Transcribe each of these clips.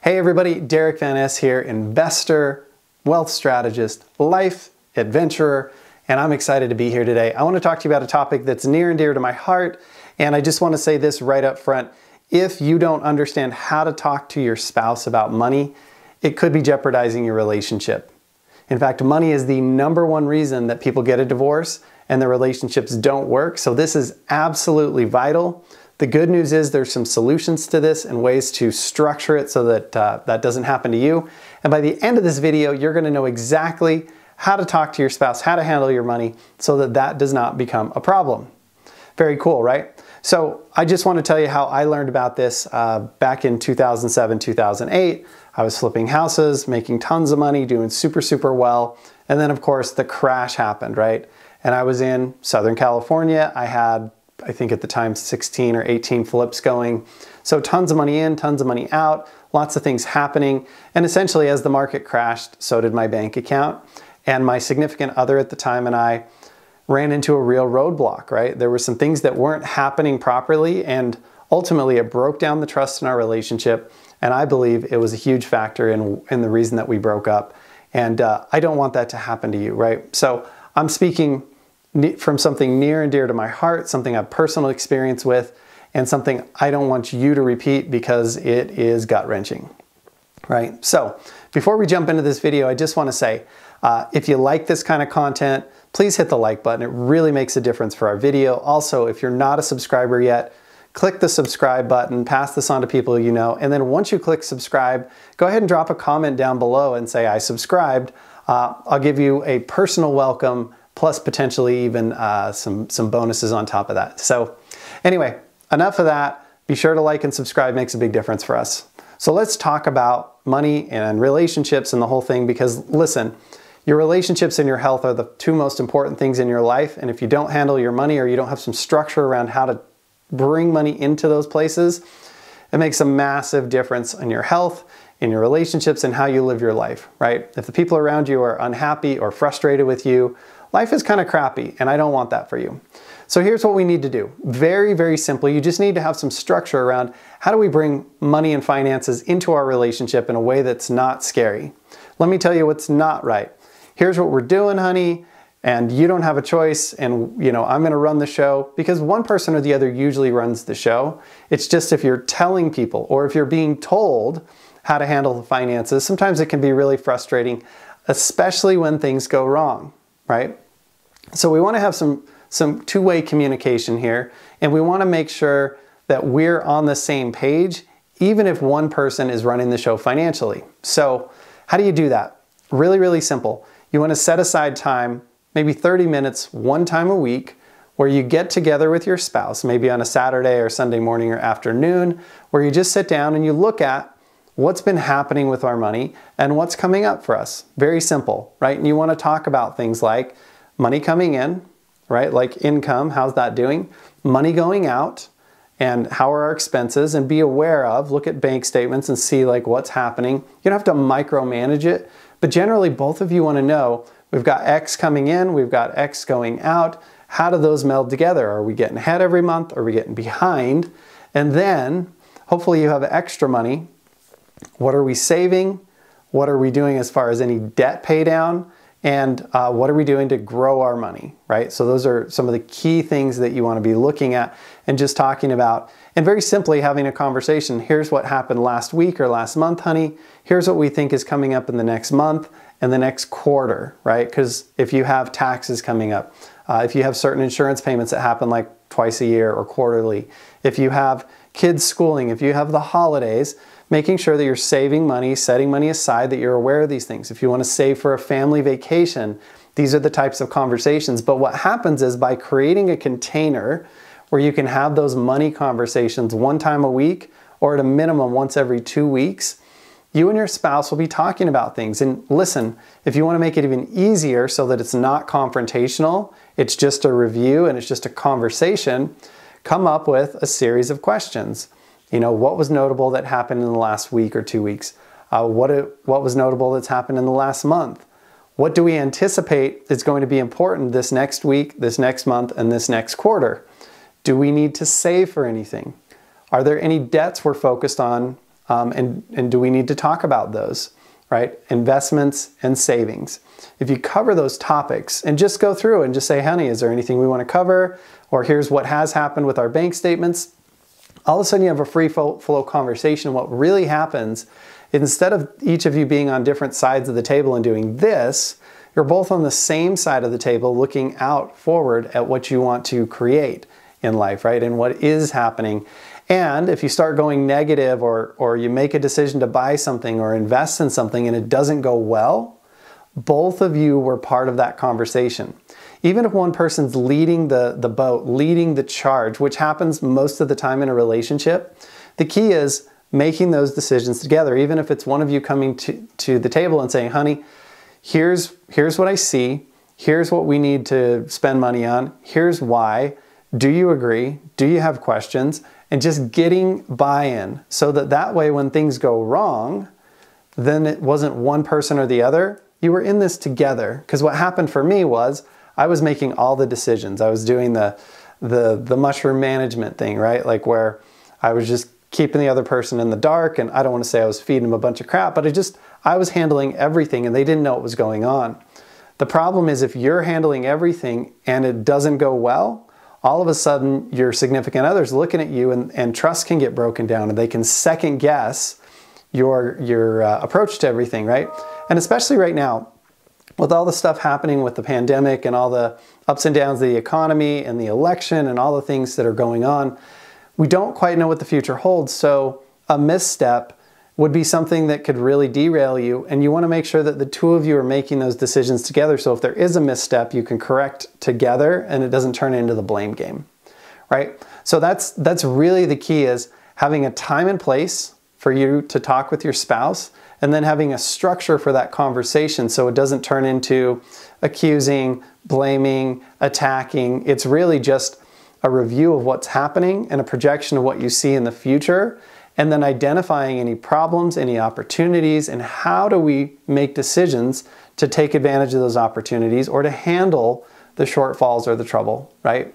Hey everybody, Derick Van Ness here, investor, wealth strategist, life adventurer, and I'm excited to be here today. I want to talk to you about a topic that's near and dear to my heart, and I just want to say this right up front. If you don't understand how to talk to your spouse about money, it could be jeopardizing your relationship. In fact, money is the #1 reason that people get a divorce and their relationships don't work, so this is absolutely vital. The good news is there's some solutions to this and ways to structure it so that that doesn't happen to you. And by the end of this video, you're going to know exactly how to talk to your spouse, how to handle your money so that that does not become a problem. Very cool, right? So I just want to tell you how I learned about this back in 2007, 2008. I was flipping houses, making tons of money, doing super well. And then of course the crash happened, right? And I was in Southern California. I had, I think at the time, 16 or 18 flips going. So tons of money in, tons of money out, lots of things happening. And essentially as the market crashed, so did my bank account. And my significant other at the time and I ran into a real roadblock, right? There were some things that weren't happening properly, and ultimately it broke down the trust in our relationship. And I believe it was a huge factor in the reason that we broke up. And I don't want that to happen to you, right? So I'm speaking from something near and dear to my heart, something I've personal experience with, and something I don't want you to repeat because it is gut-wrenching, right? So before we jump into this video, I just want to say, if you like this kind of content, please hit the like button. It really makes a difference for our video. Also, if you're not a subscriber yet, click the subscribe button, pass this on to people you know, and then once you click subscribe, go ahead and drop a comment down below and say, I subscribed. I'll give you a personal welcome, plus potentially even some bonuses on top of that. So anyway, enough of that. Be sure to like and subscribe, makes a big difference for us. So let's talk about money and relationships and the whole thing, because listen, your relationships and your health are the two most important things in your life. And if you don't handle your money, or you don't have some structure around how to bring money into those places, it makes a massive difference in your health, in your relationships, and how you live your life, right? If the people around you are unhappy or frustrated with you, life is kind of crappy, and I don't want that for you. So here's what we need to do. Very simply, you just need to have some structure around how do we bring money and finances into our relationship in a way that's not scary. Let me tell you what's not right. Here's what we're doing, honey, and you don't have a choice, and I'm gonna run the show, because one person or the other usually runs the show. It's just if you're telling people, or if you're being told how to handle the finances, sometimes it can be really frustrating, especially when things go wrong, right? So we wanna have some two-way communication here, and we wanna make sure that we're on the same page, even if one person is running the show financially. So how do you do that? Really simple. You want to set aside time, maybe 30 minutes, one time a week, where you get together with your spouse, maybe on a Saturday or Sunday morning or afternoon, where you just sit down and you look at what's been happening with our money and what's coming up for us. Very simple, right? And you want to talk about things like money coming in, right? Like income, how's that doing? Money going out, and how are our expenses, and be aware of, look at bank statements and see like what's happening. You don't have to micromanage it, but generally both of you want to know, we've got X coming in, we've got X going out. How do those meld together? Are we getting ahead every month? Are we getting behind? And then hopefully you have extra money. What are we saving? What are we doing as far as any debt pay down? And what are we doing to grow our money, right? So those are some of the key things that you want to be looking at and just talking about. And very simply having a conversation. Here's what happened last week or last month, honey. Here's what we think is coming up in the next month and the next quarter, right? Because if you have taxes coming up, if you have certain insurance payments that happen like twice a year or quarterly, if you have kids schooling, if you have the holidays, making sure that you're saving money, setting money aside, that you're aware of these things. If you want to save for a family vacation, these are the types of conversations. But what happens is by creating a container where you can have those money conversations one time a week, or at a minimum once every 2 weeks, you and your spouse will be talking about things. And listen, if you want to make it even easier so that it's not confrontational, it's just a review and it's just a conversation, come up with a series of questions. What was notable that happened in the last week or 2 weeks? What was notable that's happened in the last month? What do we anticipate is going to be important this next week, this next month, and this next quarter? Do we need to save for anything? Are there any debts we're focused on And do we need to talk about those, right? Investments and savings. If you cover those topics and just go through and just say, honey, is there anything we want to cover? Or here's what has happened with our bank statements. All of a sudden you have a free flow conversation. What really happens, instead of each of you being on different sides of the table and doing this, you're both on the same side of the table looking out forward at what you want to create in life, right? And what is happening. And if you start going negative or you make a decision to buy something or invest in something and it doesn't go well, both of you were part of that conversation. Even if one person's leading the boat, leading the charge, which happens most of the time in a relationship, the key is making those decisions together. Even if it's one of you coming to the table and saying, honey, here's what I see, here's what we need to spend money on, here's why, do you agree, do you have questions, and just getting buy-in so that way when things go wrong, then it wasn't one person or the other, you were in this together. Because what happened for me was I was making all the decisions. I was doing the mushroom management thing, right? Like where I was just keeping the other person in the dark, and I don't want to say I was feeding them a bunch of crap, but I was handling everything and they didn't know what was going on. The problem is if you're handling everything and it doesn't go well, all of a sudden your significant other's looking at you and trust can get broken down and they can second guess your approach to everything, right? And especially right now, with all the stuff happening with the pandemic and all the ups and downs of the economy and the election and all the things that are going on, we don't quite know what the future holds. So a misstep would be something that could really derail you, and you want to make sure that the two of you are making those decisions together. So if there is a misstep, you can correct together and it doesn't turn into the blame game, right? So that's really the key, is having a time and place for you to talk with your spouse, and then having a structure for that conversation so it doesn't turn into accusing, blaming, attacking. It's really just a review of what's happening and a projection of what you see in the future, and then identifying any problems, any opportunities, and how do we make decisions to take advantage of those opportunities or to handle the shortfalls or the trouble, right?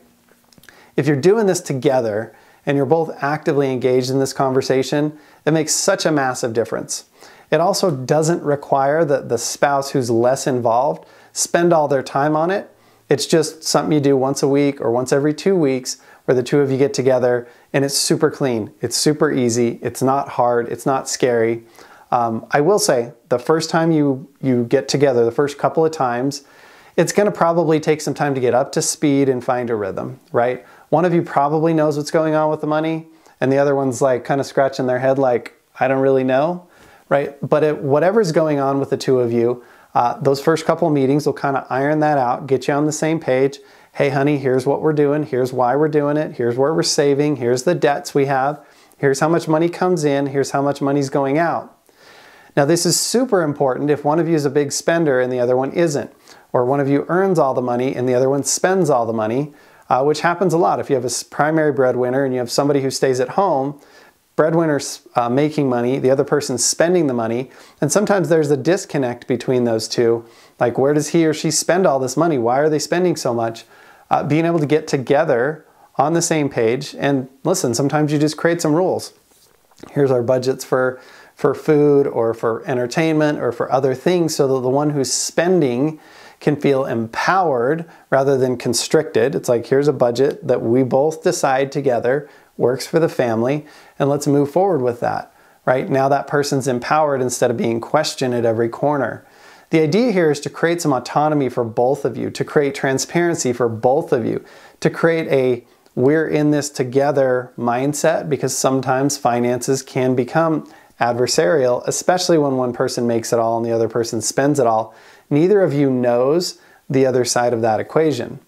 If you're doing this together and you're both actively engaged in this conversation, it makes such a massive difference. It also doesn't require that the spouse who's less involved spend all their time on it. It's just something you do once a week or once every 2 weeks where the two of you get together, and it's super clean. It's super easy. It's not hard. It's not scary. I will say the first time you get together, the first couple of times, it's going to probably take some time to get up to speed and find a rhythm, right? One of you probably knows what's going on with the money, and the other one's like kind of scratching their head like, I don't really know, right? But whatever's going on with the two of you, those first couple of meetings will kind of iron that out, get you on the same page. Hey, honey, here's what we're doing. Here's why we're doing it. Here's where we're saving. Here's the debts we have. Here's how much money comes in. Here's how much money's going out. Now, this is super important if one of you is a big spender and the other one isn't, or one of you earns all the money and the other one spends all the money, which happens a lot. If you have a primary breadwinner and you have somebody who stays at home, breadwinner's making money, the other person's spending the money, and sometimes there's a disconnect between those two. Like, where does he or she spend all this money? Why are they spending so much? Being able to get together on the same page, and listen, sometimes you just create some rules. Here's our budgets for food or for entertainment or for other things, so that the one who's spending can feel empowered rather than constricted. It's like, here's a budget that we both decide together works for the family, and let's move forward with that, right? Now that person's empowered instead of being questioned at every corner. The idea here is to create some autonomy for both of you, to create transparency for both of you, to create a we're in this together mindset, because sometimes finances can become adversarial, especially when one person makes it all and the other person spends it all. Neither of you knows the other side of that equation,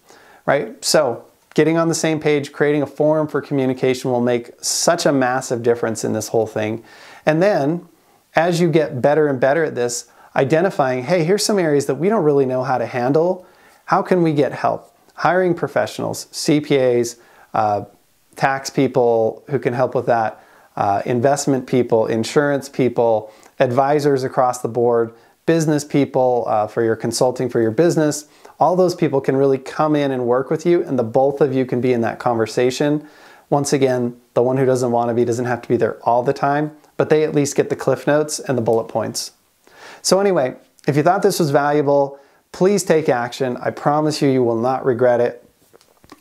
right? So getting on the same page, creating a forum for communication will make such a massive difference in this whole thing. And then as you get better and better at this, identifying, hey, here's some areas that we don't really know how to handle. How can we get help? Hiring professionals, CPAs, tax people who can help with that, investment people, insurance people, advisors across the board, business people for your consulting for your business. All those people can really come in and work with you, and the both of you can be in that conversation. Once again, the one who doesn't want to be doesn't have to be there all the time, but they at least get the cliff notes and the bullet points. So anyway, if you thought this was valuable, please take action. I promise you, you will not regret it.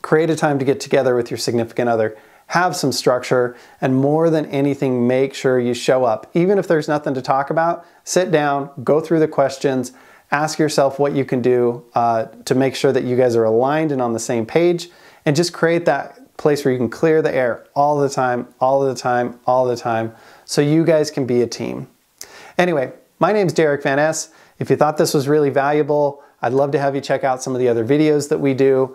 Create a time to get together with your significant other. Have some structure, and more than anything, make sure you show up. Even if there's nothing to talk about, sit down, go through the questions, ask yourself what you can do to make sure that you guys are aligned and on the same page, and just create that place where you can clear the air all the time, all the time, all the time, so you guys can be a team. Anyway, my name's Derick Van Ness. If you thought this was really valuable, I'd love to have you check out some of the other videos that we do.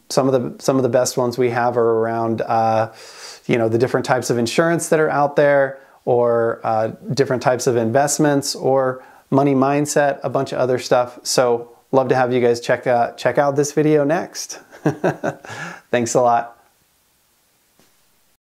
Some of the best ones we have are around, the different types of insurance that are out there, or different types of investments, or money mindset, a bunch of other stuff. So love to have you guys check out this video next. Thanks a lot.